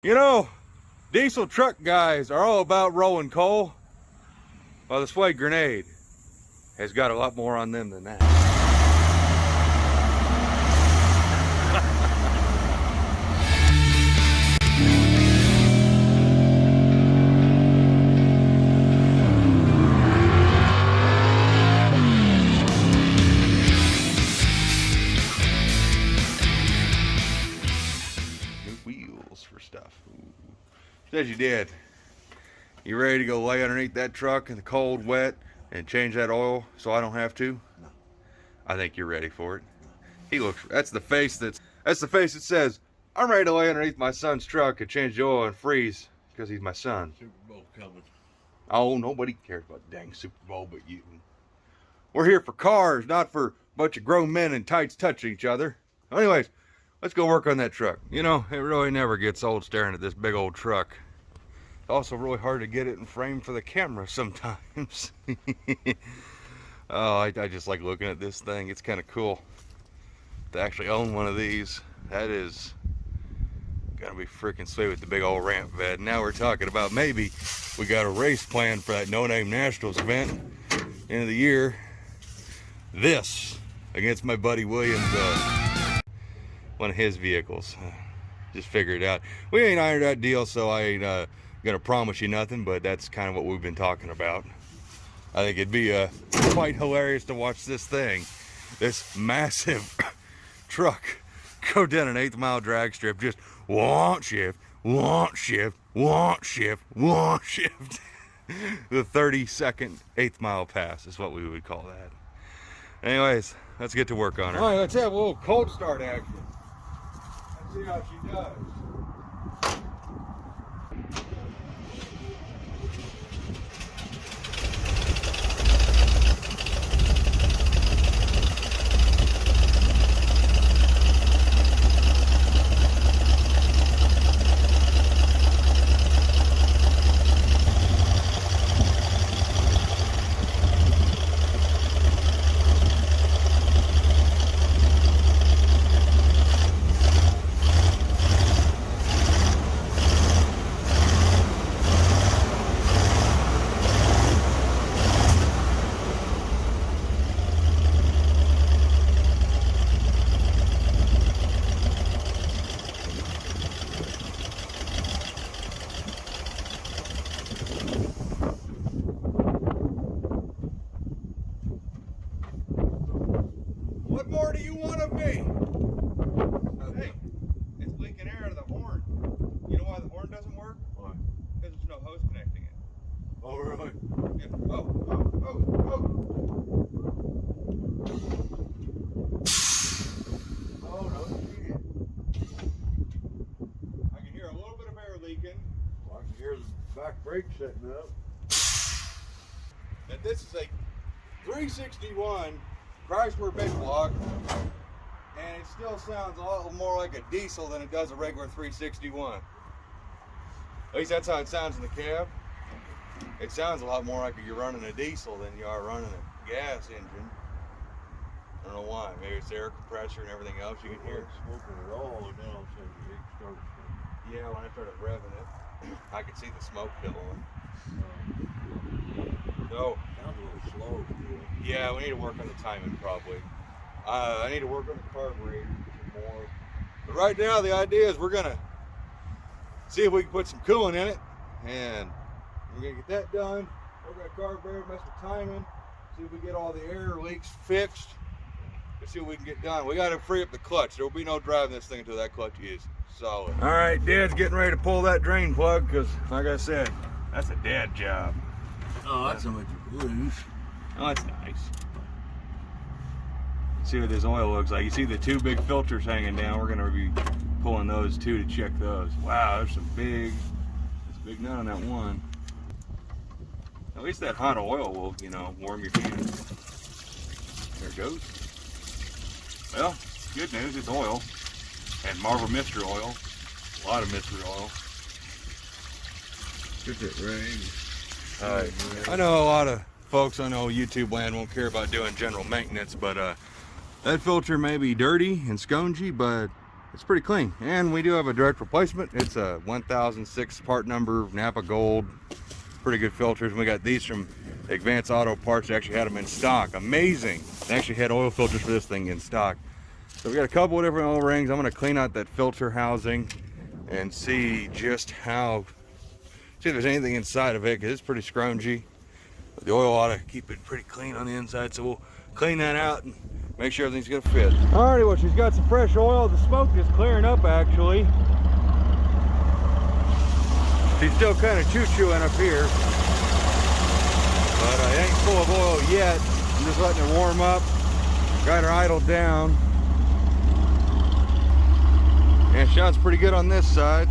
You know, diesel truck guys are all about rolling coal. Well, the Sway Grenade has got a lot more on them than that. New wheels for stuff. Ooh. Says you did. You ready to go lay underneath that truck in the cold, wet, and change that oil so I don't have to? No. I think you're ready for it. He looks. That's the face that says, I'm ready to lay underneath my son's truck and change the oil and freeze because he's my son. Super Bowl coming. Oh, nobody cares about the dang Super Bowl but you. We're here for cars, not for a bunch of grown men in tights touching each other. Anyways, let's go work on that truck. You know, it really never gets old staring at this big old truck. It's also really hard to get it in frame for the camera sometimes. Oh, I just like looking at this thing. It's kind of cool to actually own one of these. That is gonna be freaking sweet with the big old ramp bed. Now we're talking about maybe we got a race planned for that No Name Nationals event end of the year. This against my buddy Williams, one of his vehicles. Just figure it out. We ain't ironed that deal, so I ain't gonna promise you nothing, but that's kind of what we've been talking about. I think it'd be quite hilarious to watch this thing, this massive truck, go down an 1/8 mile drag strip, just want shift, want shift, want shift, want shift. The 30-second 1/8 mile pass is what we would call that. Anyways, let's get to work on her. All right, let's have a little cold start action. Let's see how she does. What more do you want of me? Hey, it's leaking air out of the horn. You know why the horn doesn't work? Why? Because there's no hose connecting it. Oh, really? Yeah. Oh. Oh, no, shit. I can hear a little bit of air leaking. Well, I can hear the back brake setting up. And this is a 361 Chrysler big block, and it still sounds a lot more like a diesel than it does a regular 361. At least that's how it sounds in the cab. It sounds a lot more like you're running a diesel than you are running a gas engine. I don't know why. Maybe it's the air compressor and everything else you can hear. Smoking it all, and then all of a sudden the heat starts. Yeah, when I started revving it, I could see the smoke billowing. So, Sounds a little slow. yeah, we need to work on the timing probably. I need to work on the carburetor some more. But right now the idea is we're gonna see if we can put some coolant in it, and we're gonna get that done. Work on the carburetor, mess with timing, see if we get all the air leaks fixed. Let's see what we can get done. We gotta free up the clutch. There will be no driving this thing until that clutch is solid. All right, Dad's getting ready to pull that drain plug because, like I said, that's a dad job. Oh, that's how much you lose. Oh, that's nice. See what this oil looks like. You see the two big filters hanging down. We're gonna be pulling those too to check those. Wow, there's some big nut on that one. At least that hot oil will, you know, warm your feet. There it goes. Well, good news, it's oil. And Marble Mystery oil. A lot of mystery oil. Get that rain. I know a lot of folks, I know YouTube land won't care about doing general maintenance, but that filter may be dirty and spongy, but it's pretty clean. And we do have a direct replacement. It's a 1006 part number, Napa Gold. Pretty good filters. And we got these from Advanced Auto Parts. They actually had them in stock. Amazing. They actually had oil filters for this thing in stock. So we got a couple of different oil rings. I'm going to clean out that filter housing and see just how, see if there's anything inside of it, because it's pretty scrungy. But the oil ought to keep it pretty clean on the inside, so we'll clean that out and make sure everything's gonna fit. Alrighty, well, she's got some fresh oil. The smoke is clearing up, actually. She's still kind of choo-chooing up here, but it ain't full of oil yet. I'm just letting it warm up. Got her idled down. And it sounds pretty good on this side.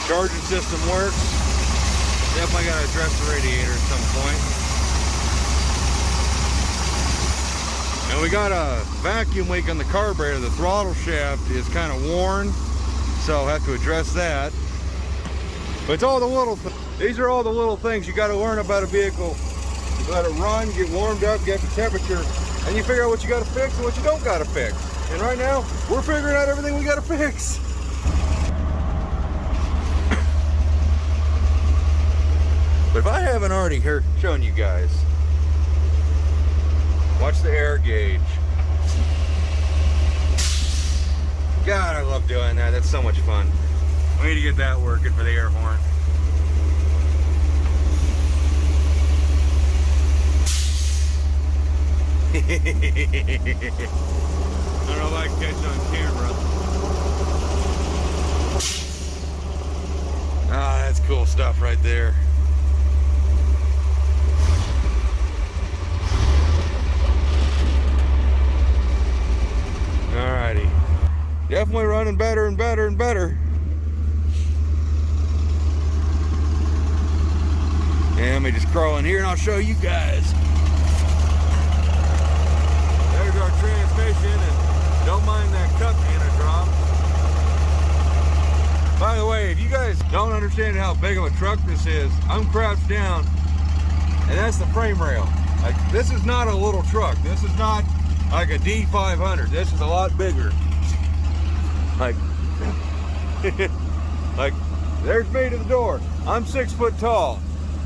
Charging system works. Definitely got to address the radiator at some point. And we got a vacuum leak on the carburetor. The throttle shaft is kind of worn, so I'll have to address that. But it's all the little these are all the little things you got to learn about a vehicle. You let it run, get warmed up, get the temperature, and you figure out what you got to fix and what you don't got to fix. And right now, we're figuring out everything we got to fix. But if I haven't already shown you guys, watch the air gauge. God, I love doing that. That's so much fun. We need to get that working for the air horn. I don't know if I can catch it on camera. Ah, that's cool stuff right there. Alrighty. Definitely running better and better and better. And let me just crawl in here and I'll show you guys. There's our transmission, and don't mind that cup being a drop. By the way, if you guys don't understand how big of a truck this is, I'm crouched down, and that's the frame rail. Like, this is not a little truck. This is not like a D500. This is a lot bigger. Like, like, there's me to the door. I'm 6 foot tall.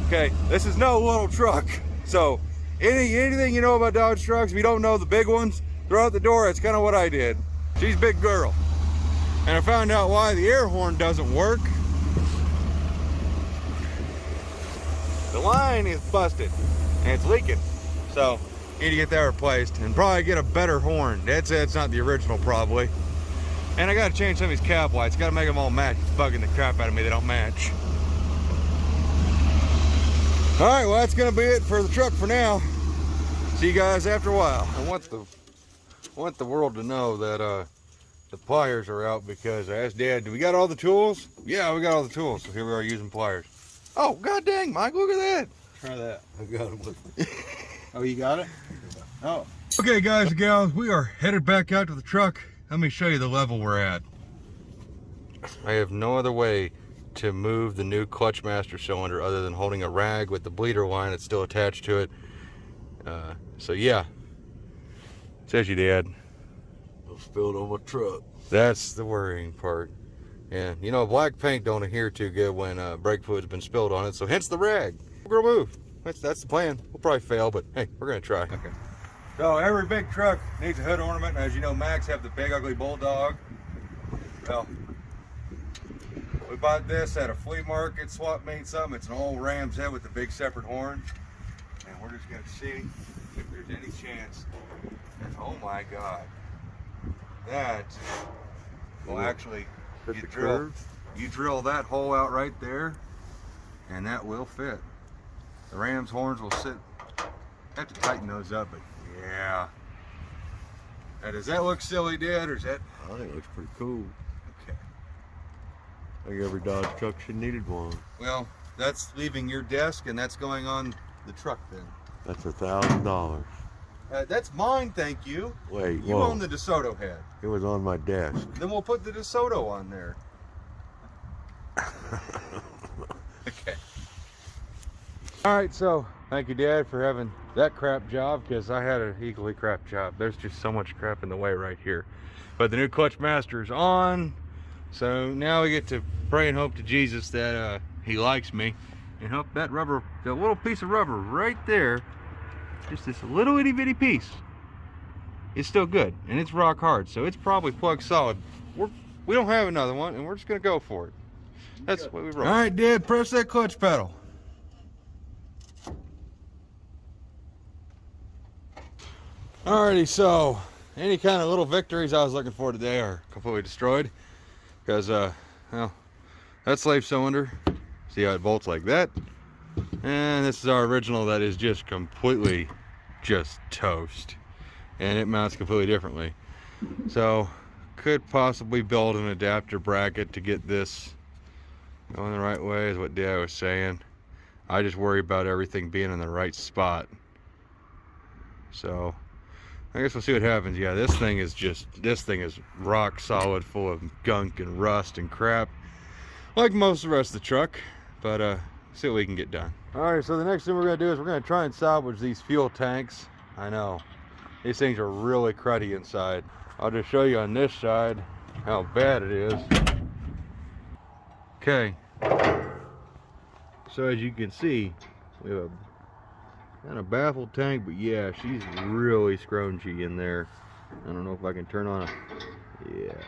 Okay, this is no little truck. So anything you know about Dodge trucks, if you don't know the big ones, throw out the door. That's kind of what I did. She's a big girl. And I found out why the air horn doesn't work. The line is busted and it's leaking. So need to get that replaced and probably get a better horn. That's not the original probably. And I gotta change some of these cap lights. Gotta make them all match. It's bugging the crap out of me they don't match. All right, well, that's gonna be it for the truck for now. See you guys after a while. I want the world to know that the pliers are out, because I asked Dad, do we got all the tools? Yeah, we got all the tools. So here we are using pliers. Oh, god dang, Mike, look at that. Try that. I got it. Oh, you got it? Oh. Okay, guys and gals, we are headed back out to the truck. Let me show you the level we're at. I have no other way to move the new clutch master cylinder other than holding a rag with the bleeder line that's still attached to it. So yeah, says you, Dad. It spilled on my truck. That's the worrying part. And you know, black paint don't adhere too good when brake fluid's been spilled on it, so hence the rag. We're gonna move. That's the plan. We'll probably fail, but hey, we're gonna try. Okay. So every big truck needs a hood ornament. As you know, Max have the big ugly bulldog. Well, we bought this at a flea market, swap meet something. It's an old ram's head with the big separate horn. And we're just gonna see if there's any chance. Oh my God. That will actually, you drill that hole out right there, and that will fit. The ram's horns will sit. I have to tighten those up, but yeah. Now, does that look silly, Dad, or is that? I think it looks pretty cool. Okay. I think every Dodge truck should needed one. Well, that's leaving your desk, and that's going on the truck then. That's $1,000. That's mine, thank you. Wait, you own the DeSoto head. It was on my desk. Then we'll put the DeSoto on there. Okay. All right, so Thank you, Dad, for having that crap job, because I had an equally crap job. There's just so much crap in the way right here. But the new clutch master is on, so now we get to pray and hope to Jesus that he likes me, and hope that rubber, the little piece of rubber right there, just this little itty bitty piece, is still good, and it's rock hard, so it's probably plug solid. We don't have another one, and we're just gonna go for it. That's what we roll. All right, Dad, press that clutch pedal. Alrighty, so any kind of little victories I was looking for today are completely destroyed, because well, that slave cylinder, see how it bolts like that, and this is our original that is just completely just toast, and it mounts completely differently. So could possibly build an adapter bracket to get this going the right way, is what Dad was saying. I just worry about everything being in the right spot. So I guess we'll see what happens. Yeah, this thing is rock solid, full of gunk and rust and crap, like most of the rest of the truck. But see what we can get done. All right, so the next thing we're gonna do is we're gonna try and salvage these fuel tanks. I know, these things are really cruddy inside. I'll just show you on this side how bad it is. Okay, so as you can see, we have a kind of baffled tank, but yeah, she's really scrunchy in there. I don't know if I can turn on it. Yeah.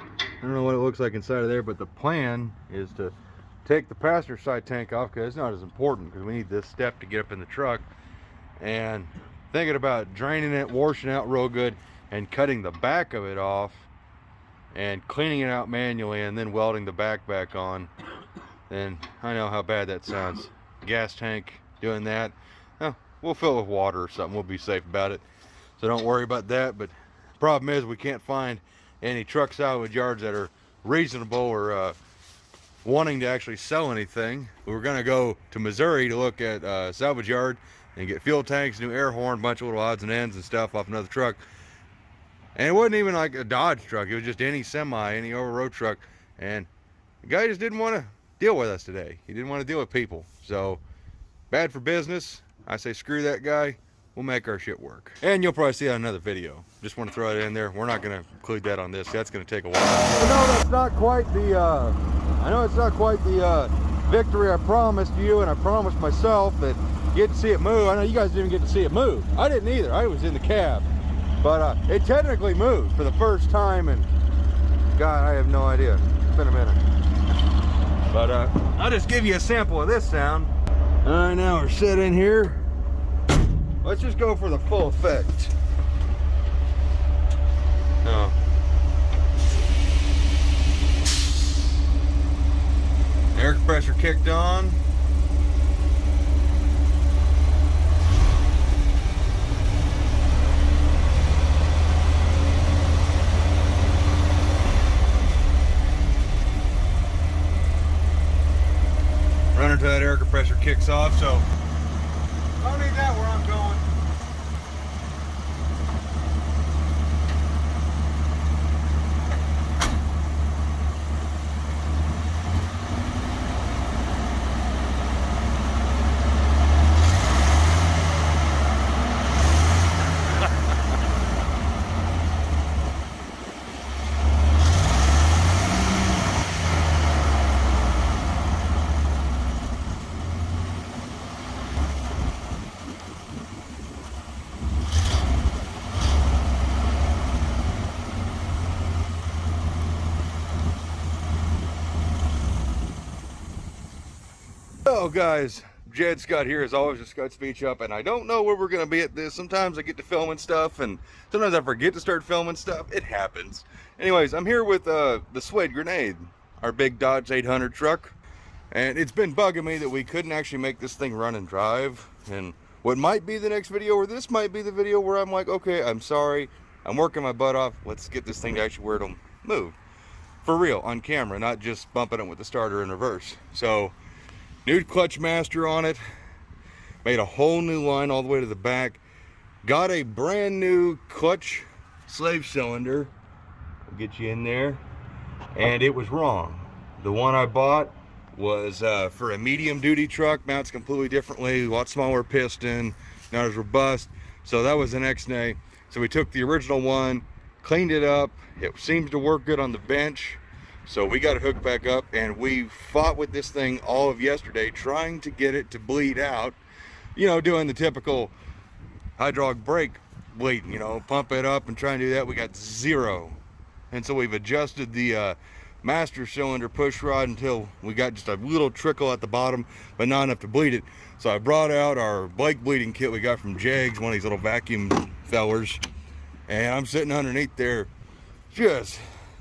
I don't know what it looks like inside of there, but the plan is to take the passenger side tank off, because it's not as important, because we need this step to get up in the truck. And thinking about draining it, washing out real good, and cutting the back of it off, and cleaning it out manually, and then welding the back on. Then I know how bad that sounds. Gas tank, doing that, well, we'll fill it with water or something. We'll be safe about it, so don't worry about that. But the problem is we can't find any truck salvage yards that are reasonable or wanting to actually sell anything. We were gonna go to Missouri to look at salvage yard and get fuel tanks, new air horn, bunch of little odds and ends and stuff off another truck. And it wasn't even like a Dodge truck, it was just any semi, any over-road truck. And the guy just didn't want to deal with us today. He didn't want to deal with people. So bad for business. I say screw that guy. We'll make our shit work. And you'll probably see that in another video. Just want to throw it in there. We're not going to include that on this. That's going to take a while. I know that's not quite the victory I promised you, and I promised myself that you get to see it move. I know you guys didn't even get to see it move. I didn't either. I was in the cab. But it technically moved for the first time, and God, I have no idea. It's been a minute. But I'll just give you a sample of this sound. All right, now we're sitting here. Let's just go for the full effect. Oh. Air compressor kicked on. Running until that air compressor kicks off, so I don't need that where I'm going. So guys, Jed Scott here, as always, with Scott Speech Up, and I don't know where we're going to be at this. Sometimes I get to filming stuff, and sometimes I forget to start filming stuff. It happens. Anyways, I'm here with the Suede Grenade, our big Dodge 800 truck, and it's been bugging me that we couldn't actually make this thing run and drive. And what might be the next video, or this might be the video where I'm like, okay, I'm sorry, I'm working my butt off, let's get this thing to actually where it'll move. For real, on camera, not just bumping it with the starter in reverse. So new clutch master on it, made a whole new line all the way to the back, got a brand new clutch slave cylinder, I'll get you in there, and it was wrong. The one I bought was for a medium duty truck. Mounts completely differently, a lot smaller piston, not as robust. So that was the next day. So we took the original one, cleaned it up. It seems to work good on the bench. So we got it hooked back up, and we fought with this thing all of yesterday, trying to get it to bleed out. You know, doing the typical hydraulic brake bleeding, you know, pump it up and try and do that. We got 0. And so we've adjusted the master cylinder push rod until we got just a little trickle at the bottom, but not enough to bleed it. So I brought out our Blake bleeding kit we got from Jegs, one of these little vacuum fellers, and I'm sitting underneath there just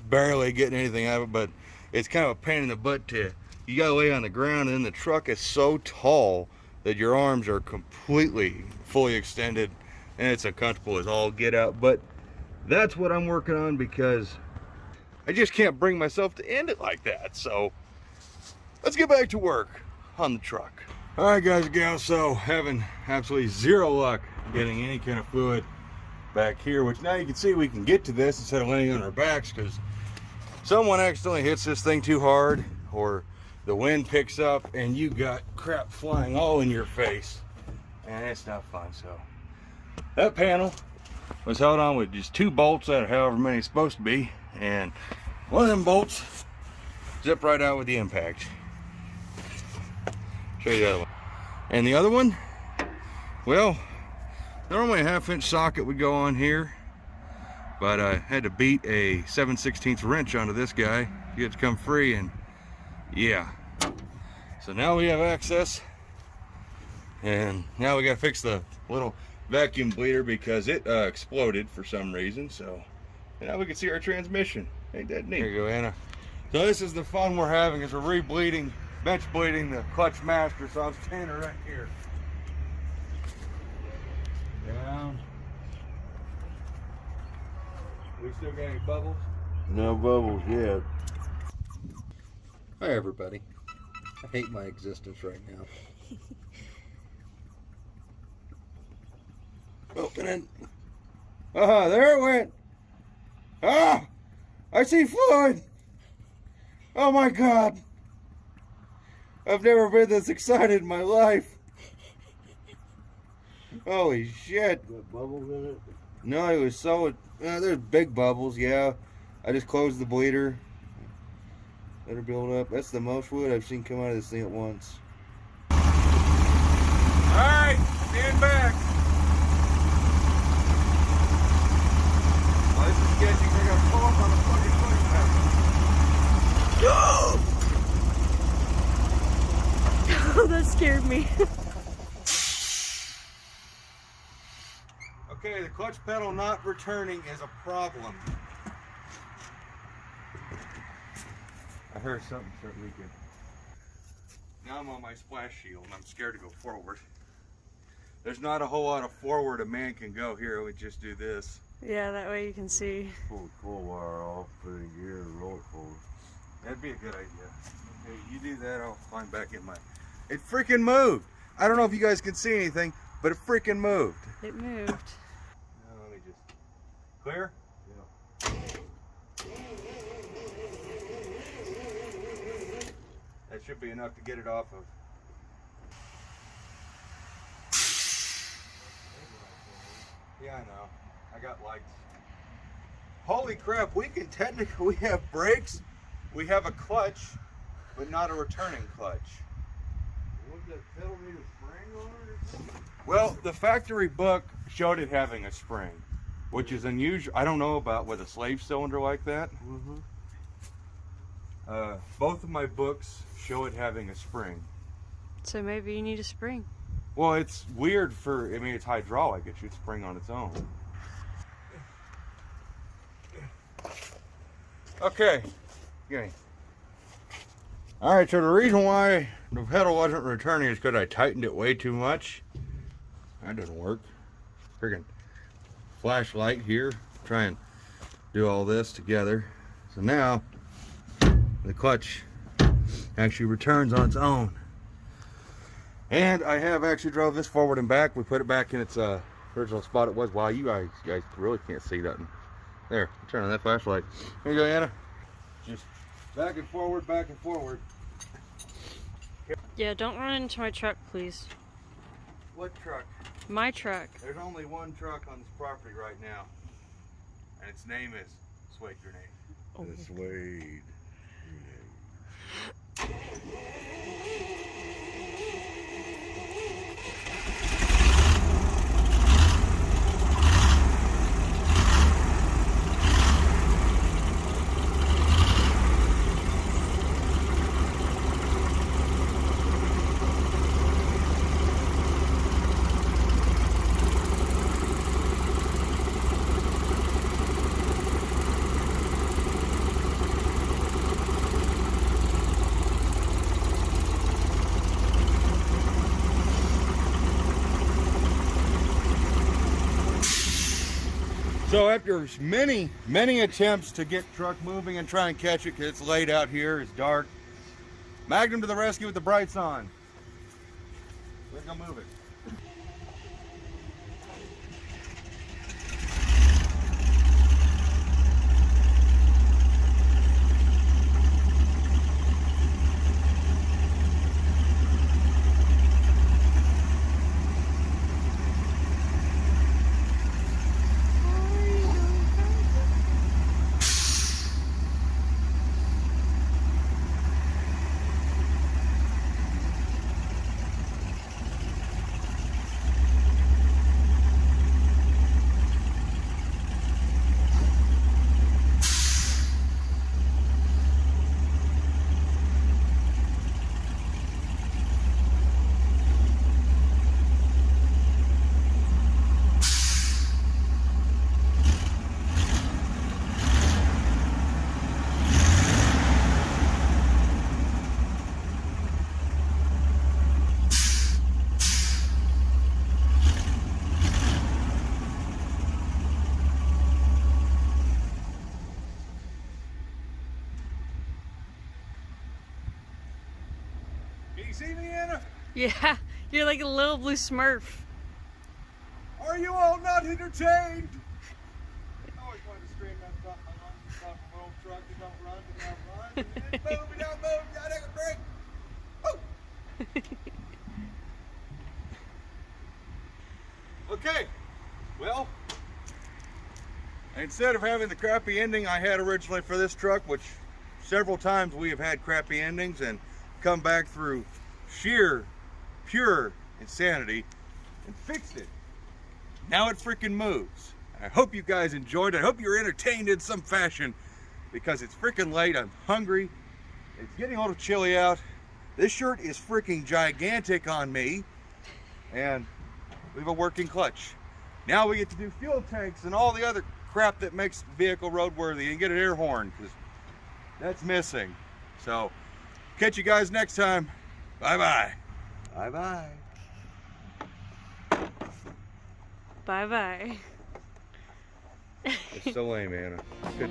barely getting anything out of it. But it's kind of a pain in the butt to, you gotta lay on the ground, and then the truck is so tall that your arms are completely fully extended, and it's uncomfortable as all get out. But that's what I'm working on, because I just can't bring myself to end it like that. So let's get back to work on the truck. All right, guys and gals, so having absolutely 0 luck getting any kind of fluid back here, which now you can see we can get to this instead of laying on our backs, because someone accidentally hits this thing too hard, or the wind picks up and you got crap flying all in your face, and it's not fun. So that panel was held on with just 2 bolts out of however many it's supposed to be, and one of them bolts zipped right out with the impact. Show you the other one. And the other one, well, normally a 1/2 inch socket would go on here, but I had to beat a 7/16 wrench onto this guy to get it to come free, and yeah. So now we have access, and now we gotta fix the little vacuum bleeder because it exploded for some reason. So now we can see our transmission. Ain't that neat? Here you go, Anna. So this is the fun we're having, is we're re-bleeding, bench bleeding the clutch master. So I'm standing right here. Down. We still got any bubbles? No bubbles yet. Hi, everybody. I hate my existence right now. Opening. There it went. Ah! I see fluid! Oh my God! I've never been this excited in my life. Holy shit. Got bubbles in it? No, it was so... there's big bubbles, yeah. I just closed the bleeder. Let her build up. That's the most fluid I've seen come out of this thing at once. Alright, stand back. Well, this is sketchy. We're gonna pull up on the fucking foot. Oh, that scared me. Okay, the clutch pedal not returning is a problem. I heard something start leaking. Now I'm on my splash shield and I'm scared to go forward. There's not a whole lot of forward a man can go. Here, we just do this. Yeah, that way you can see. Pull the coil wire off, put it in gear, and roll it forward. That'd be a good idea. Okay, you do that, I'll climb back in my... It freaking moved! I don't know if you guys can see anything, but it freaking moved. It moved. Now let me just... Clear? Yeah. That should be enough to get it off of. Yeah, I know. I got lights. Holy crap, we can technically, we have brakes, we have a clutch, but not a returning clutch. What that pedal need a spring on it or something? Well, the factory book showed it having a spring, which is unusual. I don't know about with a slave cylinder like that. Mm-hmm. Both of my books show it having a spring. So maybe you need a spring. Well, it's weird for, I mean, it's hydraulic. It should spring on its own. Okay. All right, so the reason why the pedal wasn't returning is because I tightened it way too much. That doesn't work. Freaking flashlight here. Try and do all this together. So now the clutch actually returns on its own. And I have actually drove this forward and back. We put it back in its original spot it was. Wow, you guys really can't see nothing. There, turn on that flashlight. Here you go, Anna. Just back and forward, back and forward. Yeah, don't run into my truck, please. What truck? My truck. There's only one truck on this property right now, and its name is Suede Grenade. Oh. The suede. So after many attempts to get truck moving and try and catch it, because it's late out here, it's dark, Magnum to the rescue with the brights on. Let's go move it. Can you see me, Anna? Yeah, you're like a little blue Smurf. Are you all not entertained? I always wanted to scream that stuff my lungs off a little truck that don't run, that don't run. And then move, we don't move, gotta take a break. Woo! Okay, well, instead of having the crappy ending I had originally for this truck, which several times we have had crappy endings and come back through sheer, pure insanity and fixed it. Now it freaking moves. I hope you guys enjoyed it. I hope you're entertained in some fashion because it's freaking late. I'm hungry. It's getting a little chilly out. This shirt is freaking gigantic on me. And we have a working clutch. Now we get to do fuel tanks and all the other crap that makes the vehicle roadworthy and get an air horn because that's missing. So catch you guys next time. Bye-bye. Bye-bye. Bye-bye. It's so lame, Anna. Good.